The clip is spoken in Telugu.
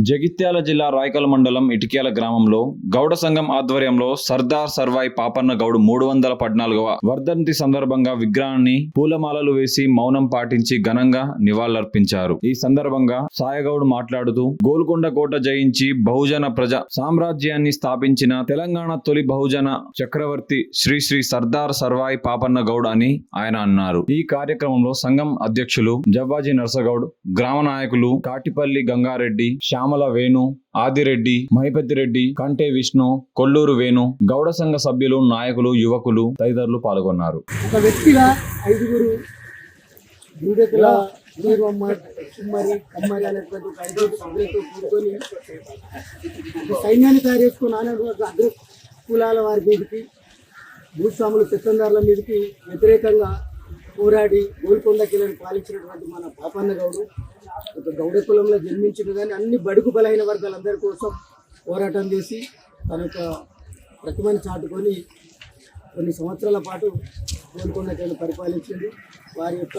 జగిత్యాల జిల్లా రాయకల్ మండలం ఇటిక్యాల గ్రామంలో గౌడ సంఘం ఆధ్వర్యంలో సర్దార్ సర్వాయి పాపన్న గౌడ్ 314వ వర్ధంతి సందర్భంగా విగ్రహాన్ని పూలమాలలు వేసి మౌనం పాటించి ఘనంగా నివాళులర్పించారు. ఈ సందర్భంగా సాయగౌడ్ మాట్లాడుతూ గోల్కొండ కోట జయించి బహుజన ప్రజ సామ్రాజ్యాన్ని స్థాపించిన తెలంగాణ తొలి బహుజన చక్రవర్తి శ్రీ శ్రీ సర్దార్ సర్వాయి పాపన్న గౌడ్ అని ఆయన అన్నారు. ఈ కార్యక్రమంలో సంఘం అధ్యక్షులు జవ్వాజీ నర్సగౌడ్, గ్రామ నాయకులు కాటిపల్లి గంగారెడ్డి, శ్యామల వేణు, ఆదిరెడ్డి, మహిపెద్దిరెడ్డి, కంటే విష్ణు, కొల్లూరు వేణు, గౌడ సంఘ సభ్యులు, నాయకులు, యువకులు తదితరులు పాల్గొన్నారు. ఒక వ్యక్తిగా ఐదుగురు దూడెకుల కుమ్మరి కమ్మరి అనేటువంటి ఒక ఐదుగురు సభ్యులతో కూడుకొని ఒక సైన్యాన్ని తయారు చేసుకుని అగ్ర కులాల వారి మీదకి, భూస్వాములు పెత్తందారుల మీదకి వ్యతిరేకంగా పోరాడి గోల్కొండ కిలను పాలించినటువంటి మన పాపన్న గౌడు ఒక గౌడ కులంలో జన్మించిన కానీ అన్ని బడుగు బలహీన వర్గాలందరి కోసం పోరాటం చేసి తన యొక్క ప్రతిమని చాటుకొని కొన్ని సంవత్సరాల పాటు గోల్కొండ కిలను పరిపాలించింది. వారి యొక్క